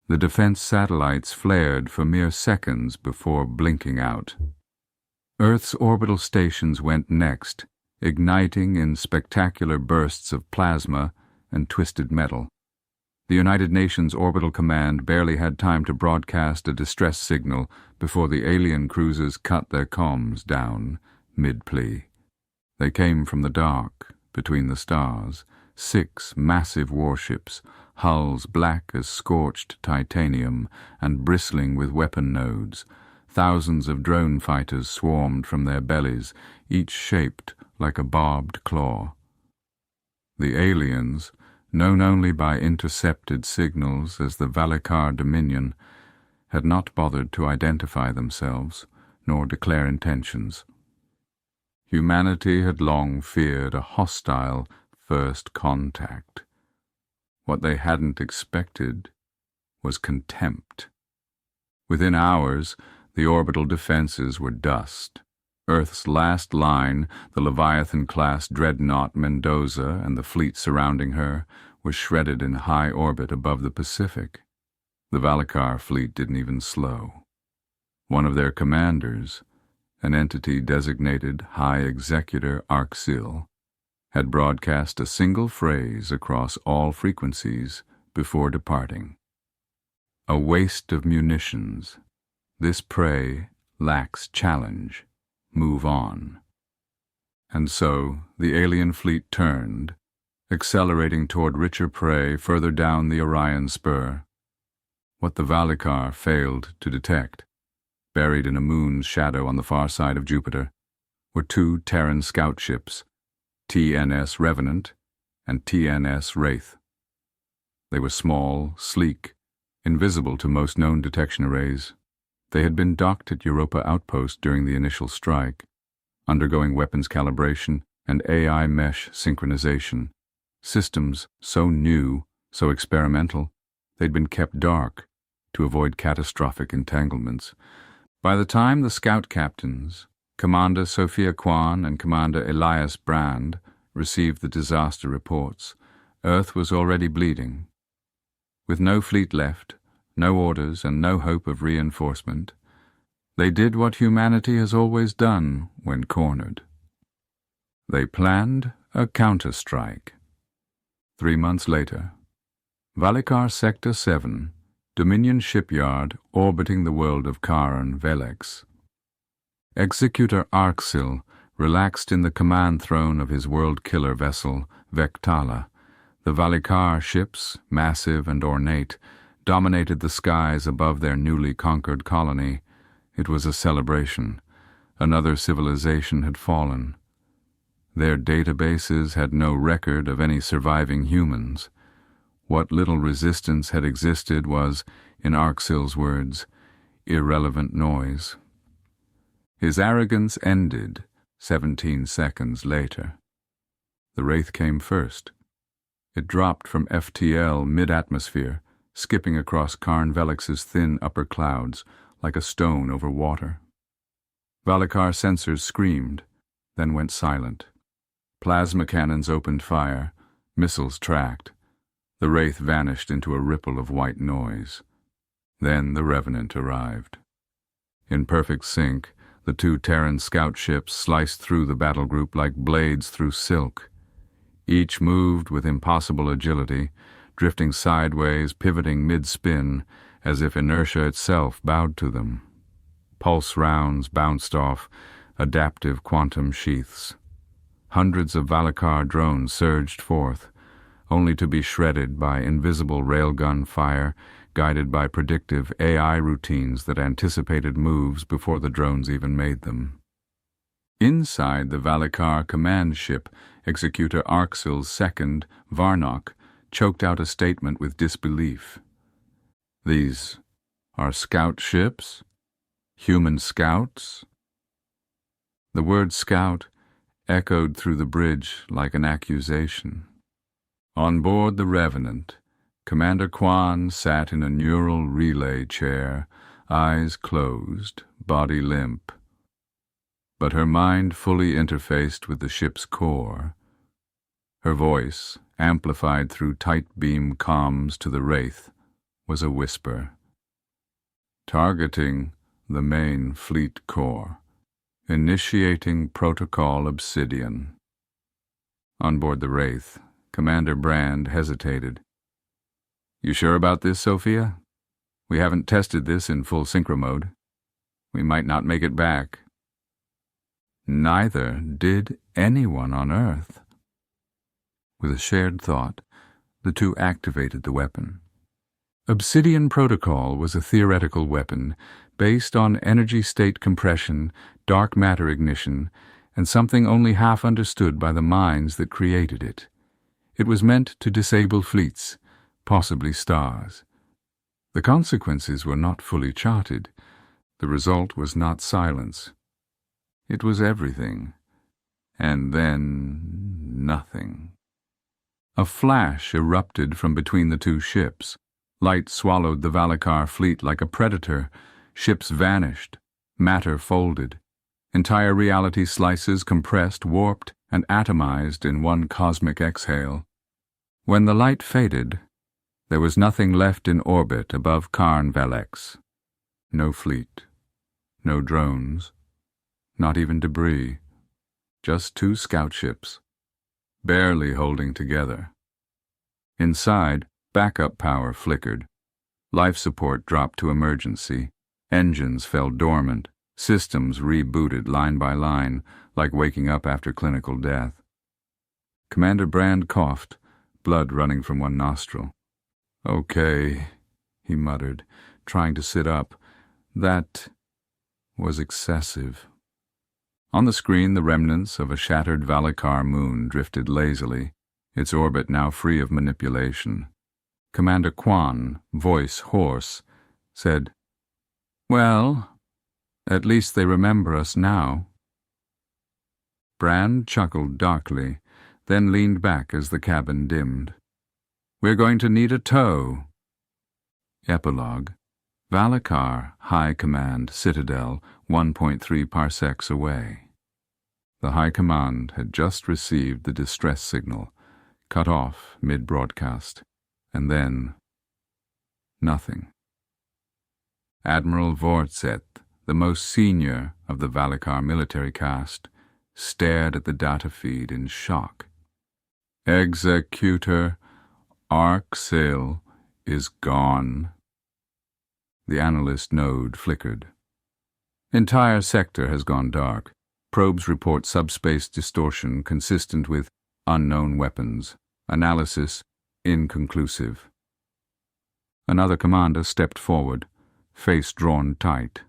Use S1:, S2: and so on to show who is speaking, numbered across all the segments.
S1: The defense satellites flared for mere seconds before blinking out. Earth's orbital stations went next, igniting in spectacular bursts of plasma and twisted metal. The United Nations Orbital Command barely had time to broadcast a distress signal before the alien cruisers cut their comms down mid-plea. They came from the dark, between the stars, 6 massive warships, hulls black as scorched titanium and bristling with weapon nodes. Thousands of drone fighters swarmed from their bellies, each shaped like a barbed claw. The aliens, known only by intercepted signals as the Valikar Dominion, had not bothered to identify themselves nor declare intentions. Humanity had long feared a hostile first contact. What they hadn't expected was contempt. Within hours, the orbital defenses were dust. Earth's last line, the Leviathan-class dreadnought Mendoza and the fleet surrounding her, was shredded in high orbit above the Pacific. The Valikar fleet didn't even slow. One of their commanders, an entity designated High Executor Arxil, had broadcast a single phrase across all frequencies before departing. A waste of munitions. This prey lacks challenge. Move on. And so the alien fleet turned, accelerating toward richer prey further down the Orion spur. What the Valikar failed to detect, buried in a moon's shadow on the far side of Jupiter, were 2 Terran scout ships, TNS Revenant and TNS Wraith. They were small, sleek, invisible to most known detection arrays. They had been docked at Europa Outpost during the initial strike, undergoing weapons calibration and AI mesh synchronization, systems so new, so experimental, they'd been kept dark to avoid catastrophic entanglements. By the time the scout captains, Commander Sophia Kwan and Commander Elias Brand, received the disaster reports, Earth was already bleeding. With no fleet left, no orders and no hope of reinforcement, they did what humanity has always done when cornered. They planned a counterstrike. 3 months later, Valikar Sector 7, Dominion shipyard orbiting the world of Karan Velex. Executor Arxil relaxed in the command throne of his world-killer vessel, Vectala. The Valikar ships, massive and ornate, dominated the skies above their newly conquered colony. It was a celebration. Another civilization had fallen. Their databases had no record of any surviving humans. What little resistance had existed was, in Arxil's words, irrelevant noise. His arrogance ended 17 seconds later. The Wraith came first. It dropped from FTL mid-atmosphere, skipping across Karn Velix's thin upper clouds like a stone over water. Valikar sensors screamed, then went silent. Plasma cannons opened fire, missiles tracked. The Wraith vanished into a ripple of white noise. Then the Revenant arrived. In perfect sync, the 2 Terran scout ships sliced through the battle group like blades through silk. Each moved with impossible agility, drifting sideways, pivoting mid-spin, as if inertia itself bowed to them. Pulse rounds bounced off adaptive quantum sheaths. Hundreds of Valikar drones surged forth, only to be shredded by invisible railgun fire, guided by predictive AI routines that anticipated moves before the drones even made them. Inside the Valikar command ship, Executor Arxil's second, Varnock, choked out a statement with disbelief. "These are scout ships? Human scouts?" The word scout echoed through the bridge like an accusation. On board the Revenant, Commander Kwan sat in a neural relay chair, eyes closed, body limp. But her mind fully interfaced with the ship's core. Her voice, amplified through tight beam comms to the Wraith, was a whisper. Targeting the main fleet core. Initiating Protocol Obsidian. On board the Wraith, Commander Brand hesitated. You sure about this, Sophia? We haven't tested this in full synchro mode. We might not make it back. Neither did anyone on Earth. With a shared thought, the two activated the weapon. Obsidian Protocol was a theoretical weapon based on energy state compression, dark matter ignition, and something only half understood by the minds that created it. It was meant to disable fleets, possibly stars. The consequences were not fully charted. The result was not silence. It was everything, and then nothing. A flash erupted from between the two ships. Light swallowed the Valakar fleet like a predator. Ships vanished. Matter folded. Entire reality slices compressed, warped, and atomized in one cosmic exhale. When the light faded, there was nothing left in orbit above Karn Velex. No fleet. No drones. Not even debris. Just two scout ships, barely holding together. Inside, backup power flickered. Life support dropped to emergency. Engines fell dormant. Systems rebooted line by line, like waking up after clinical death. Commander Brand coughed, blood running from one nostril. Okay, he muttered, trying to sit up. That was excessive. On the screen, the remnants of a shattered Valakar moon drifted lazily, its orbit now free of manipulation. Commander Quan, voice hoarse, said, "Well, at least they remember us now." Brand chuckled darkly, then leaned back as the cabin dimmed. "We're going to need a tow." Epilogue. Valakar, High Command, Citadel, 1.3 parsecs away. The High Command had just received the distress signal, cut off mid-broadcast, and then nothing. Admiral Vorzet, the most senior of the Valakar military caste, stared at the data feed in shock. Executor Arc-Sail is gone. The analyst node flickered. Entire sector has gone dark. Probes report subspace distortion consistent with unknown weapons. Analysis inconclusive. Another commander stepped forward, face drawn tight.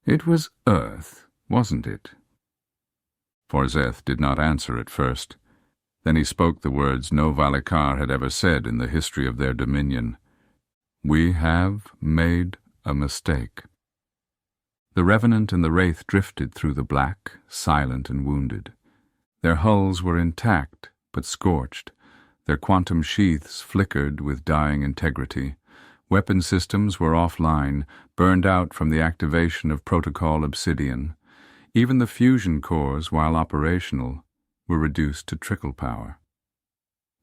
S1: It was Earth, wasn't it? Vorzeth did not answer at first. Then he spoke the words no Valakar had ever said in the history of their dominion. We have made a mistake. The Revenant and the Wraith drifted through the black, silent and wounded. Their hulls were intact, but scorched. Their quantum sheaths flickered with dying integrity. Weapon systems were offline, burned out from the activation of Protocol Obsidian. Even the fusion cores, while operational, were reduced to trickle power.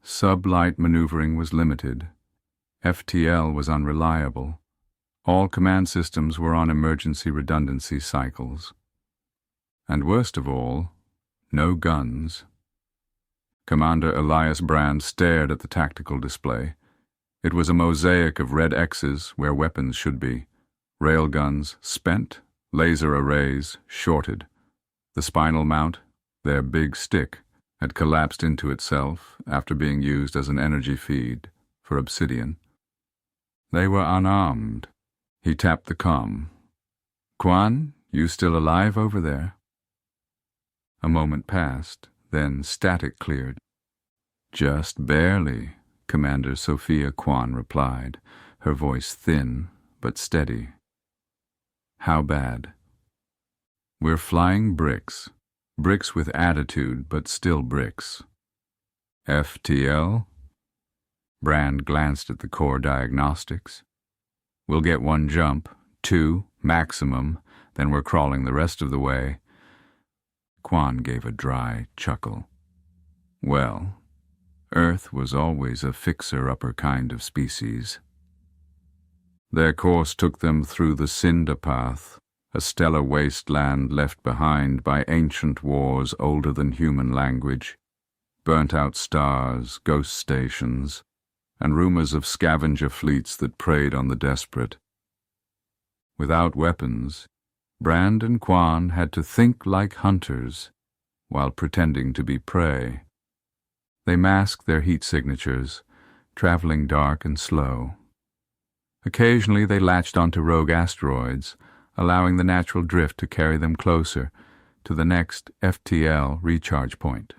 S1: Sublight maneuvering was limited. FTL was unreliable. All command systems were on emergency redundancy cycles. And worst of all, no guns. Commander Elias Brand stared at the tactical display. It was a mosaic of red X's where weapons should be. Railguns spent, laser arrays shorted. The spinal mount, their big stick, had collapsed into itself after being used as an energy feed for Obsidian. They were unarmed. He tapped the comm. Quan, you still alive over there? A moment passed, then static cleared. Just barely, Commander Sophia Quan replied, her voice thin but steady. How bad? We're flying bricks. Bricks with attitude, but still bricks. FTL? Brand glanced at the core diagnostics. We'll get one jump, 2, maximum, then we're crawling the rest of the way. Quan gave a dry chuckle. Well, Earth was always a fixer-upper kind of species. Their course took them through the Cinder Path, a stellar wasteland left behind by ancient wars older than human language, burnt-out stars, ghost stations, and rumors of scavenger fleets that preyed on the desperate. Without weapons, Brand and Quan had to think like hunters while pretending to be prey. They masked their heat signatures, traveling dark and slow. Occasionally they latched onto rogue asteroids, allowing the natural drift to carry them closer to the next FTL recharge point.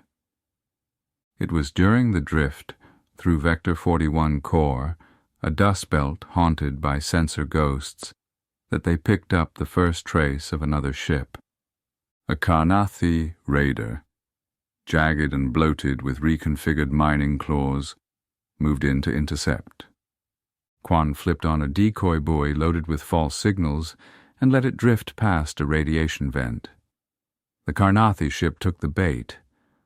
S1: It was during the drift through Vector 41 core, a dust belt haunted by sensor ghosts, that they picked up the first trace of another ship. A Karnathi raider, jagged and bloated with reconfigured mining claws, moved in to intercept. Quan flipped on a decoy buoy loaded with false signals and let it drift past a radiation vent. The Karnathi ship took the bait,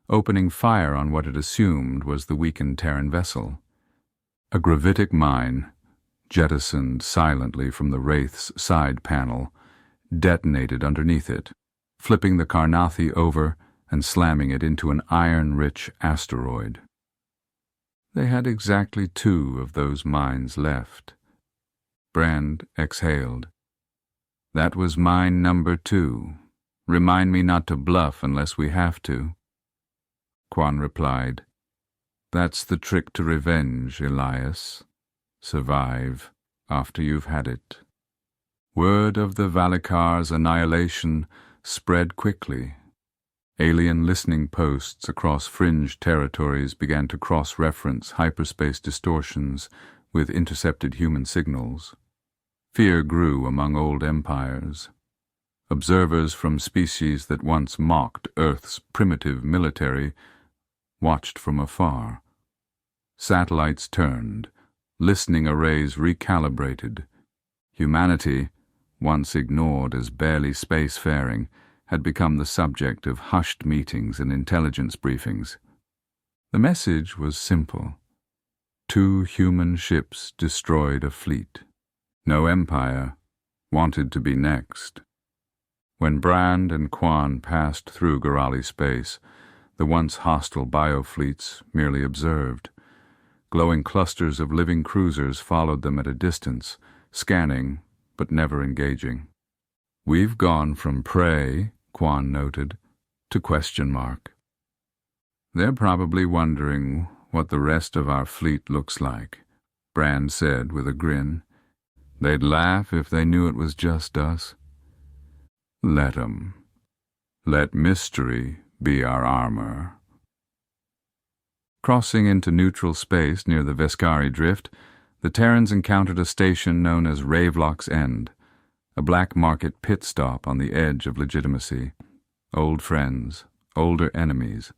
S1: opening fire on what it assumed was the weakened Terran vessel. A gravitic mine, jettisoned silently from the Wraith's side panel, detonated underneath it, flipping the Karnathi over and slamming it into an iron-rich asteroid. They had exactly 2 of those mines left. Brand exhaled. That was mine number 2. Remind me not to bluff unless we have to. Quan replied, That's the trick to revenge, Elias. Survive after you've had it. Word of the Valikar's annihilation spread quickly. Alien listening posts across fringe territories began to cross-reference hyperspace distortions with intercepted human signals. Fear grew among old empires. Observers from species that once mocked Earth's primitive military watched from afar. Satellites turned, listening arrays recalibrated. Humanity, once ignored as barely spacefaring, had become the subject of hushed meetings and intelligence briefings. The message was simple. 2 human ships destroyed a fleet. No empire wanted to be next. When Brand and Quan passed through Gorali space, the once hostile biofleets merely observed. Glowing clusters of living cruisers followed them at a distance, scanning but never engaging. We've gone from prey, Quan noted, to question mark. They're probably wondering what the rest of our fleet looks like, Brand said with a grin. They'd laugh if they knew it was just us. Let 'em. Let mystery be our armor. Crossing into neutral space near the Veskari Drift, the Terrans encountered a station known as Ravelock's End, a black market pit stop on the edge of legitimacy. Old friends, older enemies.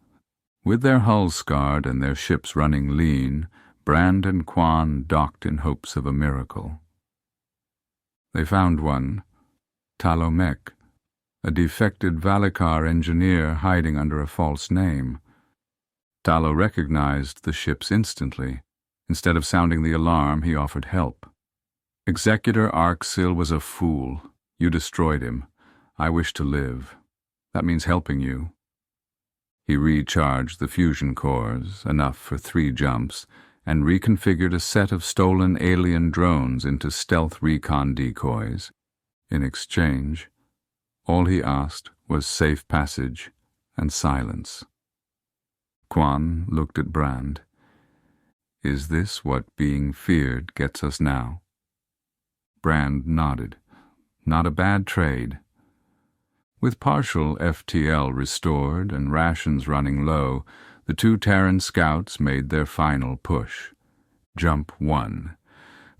S1: With their hulls scarred and their ships running lean, Brand and Quan docked in hopes of a miracle. They found one, Talomek, a defected Valikar engineer hiding under a false name. Talo recognized the ships instantly. Instead of sounding the alarm, he offered help. Executor Arksil was a fool. You destroyed him. I wish to live. That means helping you. He recharged the fusion cores, enough for 3 jumps, and reconfigured a set of stolen alien drones into stealth recon decoys. In exchange, all he asked was safe passage and silence. Quan looked at Brand. Is this what being feared gets us now? Brand nodded. Not a bad trade. With partial FTL restored and rations running low, the 2 Terran scouts made their final push. Jump 1.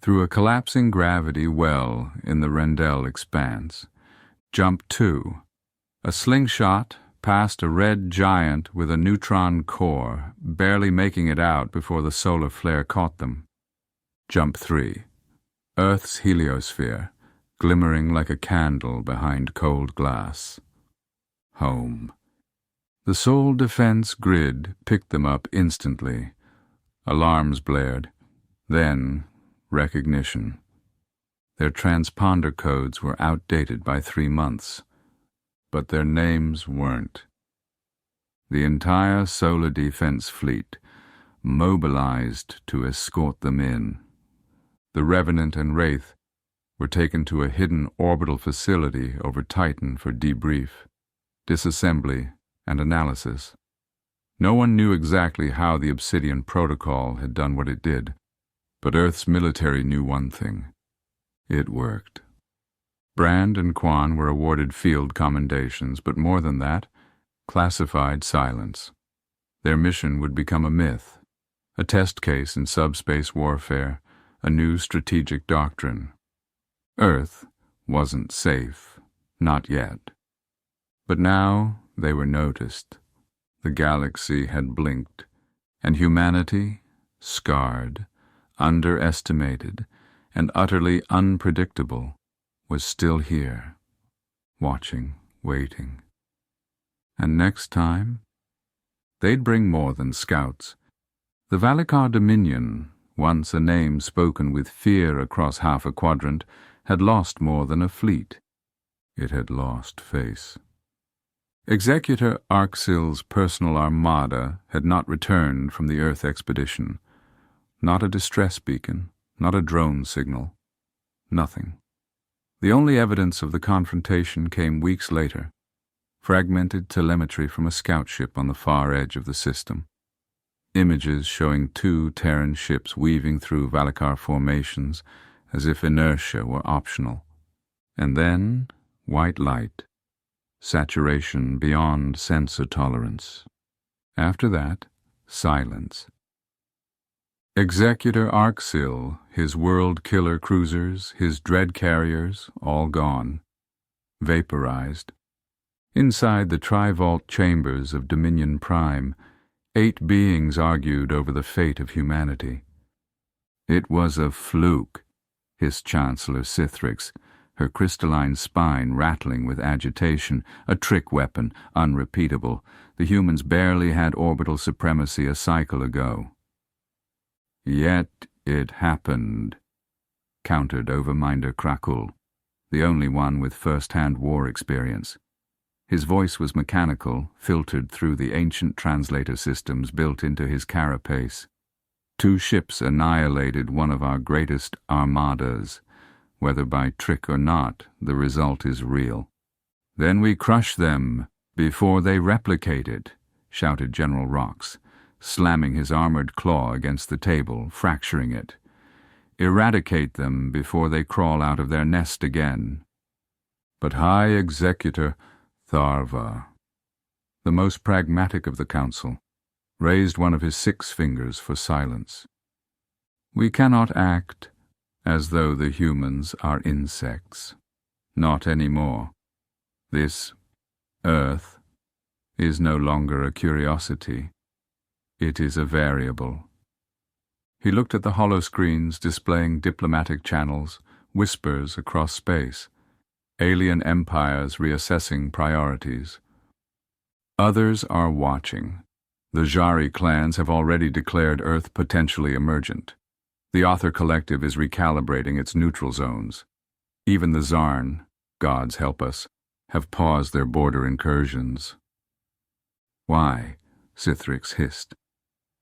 S1: Through a collapsing gravity well in the Rendell expanse. Jump 2. A slingshot past a red giant with a neutron core, barely making it out before the solar flare caught them. Jump 3. Earth's heliosphere, glimmering like a candle behind cold glass. Home. The Sol Defense grid picked them up instantly. Alarms blared. Then, recognition. Their transponder codes were outdated by 3 months, but their names weren't. The entire solar defense fleet mobilized to escort them in. The Revenant and Wraith were taken to a hidden orbital facility over Titan for debrief, disassembly, and analysis. No one knew exactly how the Obsidian Protocol had done what it did, but Earth's military knew one thing. It worked. Brand and Quan were awarded field commendations, but more than that, classified silence. Their mission would become a myth, a test case in subspace warfare, a new strategic doctrine. Earth wasn't safe, not yet. But now they were noticed. The galaxy had blinked, and humanity, scarred, underestimated, and utterly unpredictable, was still here, watching, waiting. And next time, they'd bring more than scouts. The Valikar Dominion, once a name spoken with fear across half a quadrant, had lost more than a fleet. It had lost face. Executor Arxil's personal armada had not returned from the Earth expedition. Not a distress beacon, not a drone signal. Nothing. The only evidence of the confrontation came weeks later. Fragmented telemetry from a scout ship on the far edge of the system. Images showing 2 Terran ships weaving through Valikar formations as if inertia were optional. And then, white light. Saturation beyond sensor tolerance. After that, silence. Executor Arxil, his world-killer cruisers, his dread carriers, all gone. Vaporized. Inside the tri-vault chambers of Dominion Prime, 8 beings argued over the fate of humanity. It was a fluke, hissed Chancellor Sithrix, her crystalline spine rattling with agitation, a trick weapon, unrepeatable. The humans barely had orbital supremacy a cycle ago. Yet it happened, countered Overminder Krakul, the only one with first-hand war experience. His voice was mechanical, filtered through the ancient translator systems built into his carapace. 2 ships annihilated one of our greatest armadas. Whether by trick or not, the result is real. Then we crush them before they replicate it, shouted General Rox, slamming his armored claw against the table, fracturing it. Eradicate them before they crawl out of their nest again. But High Executor Tharva, the most pragmatic of the council, raised one of his 6 fingers for silence. We cannot act as though the humans are insects. Not anymore. This Earth is no longer a curiosity. It is a variable. He looked at the holoscreens displaying diplomatic channels, whispers across space, alien empires reassessing priorities. Others are watching. The Jari clans have already declared Earth potentially emergent. The Author Collective is recalibrating its neutral zones. Even the Zarn, gods help us, have paused their border incursions. Why? Sithrix hissed.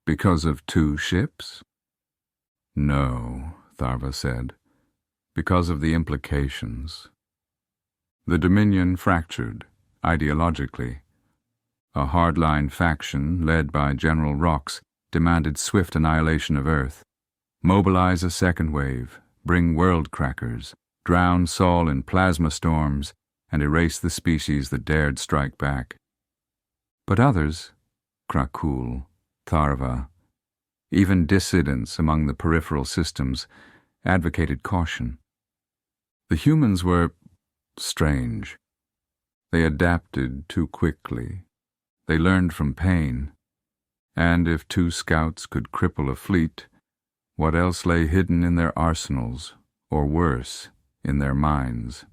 S1: Because of 2 ships? No, Tharva said. Because of the implications. The Dominion fractured, ideologically. A hardline faction, led by General Rox, demanded swift annihilation of Earth. Mobilize a second wave, bring world crackers, drown Sol in plasma storms, and erase the species that dared strike back. But others, Krakul, Tharva, even dissidents among the peripheral systems, advocated caution. The humans were strange. They adapted too quickly. They learned from pain. And if 2 scouts could cripple a fleet, what else lay hidden in their arsenals, or worse, in their minds?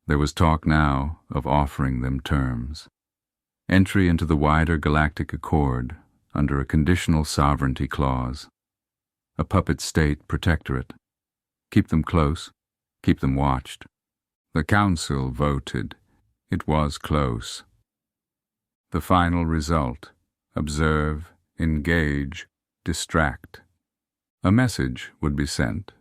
S1: There was talk now of offering them terms. Entry into the wider galactic accord under a conditional sovereignty clause. A puppet state protectorate. Keep them close, Keep them watched. The council voted. It was close. The final result: observe, engage, distract. A message would be sent.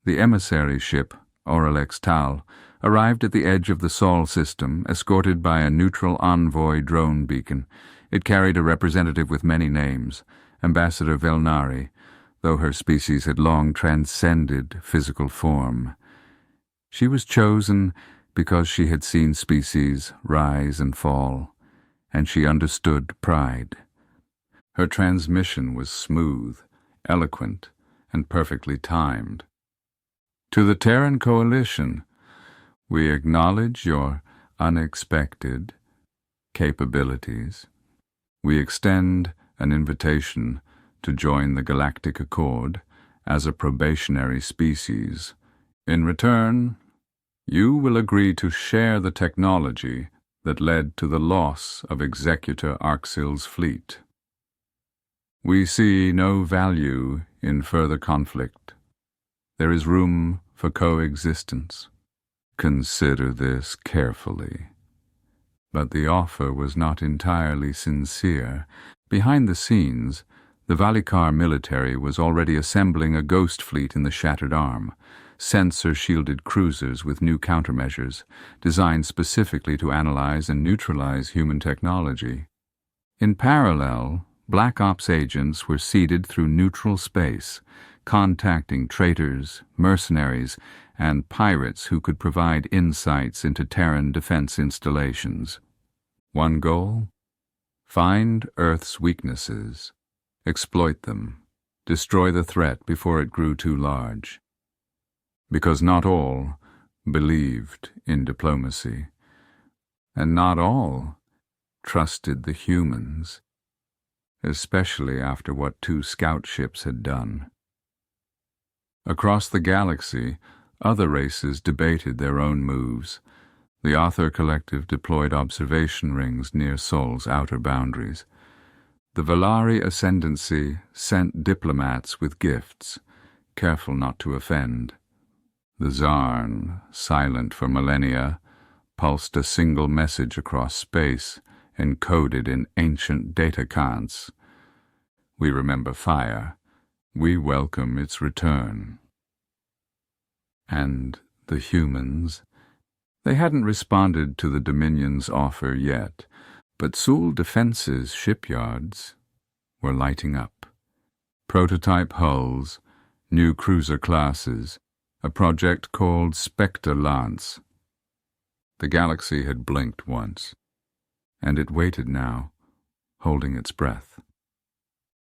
S1: The emissary ship, Auralex Tal, arrived at the edge of the Sol system, escorted by a neutral envoy drone beacon. It carried a representative with many names, Ambassador Velnari, though her species had long transcended physical form. She was chosen because she had seen species rise and fall, and she understood pride. Her transmission was smooth, eloquent, and perfectly timed. To the Terran Coalition, we acknowledge your unexpected capabilities. We extend an invitation to join the Galactic Accord as a probationary species. In return, you will agree to share the technology that led to the loss of Executor Arxil's fleet. We see no value in further conflict. There is room for coexistence. Consider this carefully. But the offer was not entirely sincere. Behind the scenes, the Valikar military was already assembling a ghost fleet in the Shattered Arm, sensor-shielded cruisers with new countermeasures, designed specifically to analyze and neutralize human technology. In parallel, Black Ops agents were seeded through neutral space, contacting traitors, mercenaries, and pirates who could provide insights into Terran defense installations. One goal: find Earth's weaknesses, exploit them, destroy the threat before it grew too large. Because not all believed in diplomacy, and not all trusted the humans, especially after what 2 scout ships had done. Across the galaxy, other races debated their own moves. The Author Collective deployed observation rings near Sol's outer boundaries. The Valari Ascendancy sent diplomats with gifts, careful not to offend. The Zarn, silent for millennia, pulsed a single message across space, encoded in ancient datacants. We remember fire. We welcome its return. And the humans? They hadn't responded to the Dominion's offer yet, but Sul Defense's shipyards were lighting up. Prototype hulls, new cruiser classes, a project called Spectre Lance. The galaxy had blinked once, and it waited now, holding its breath.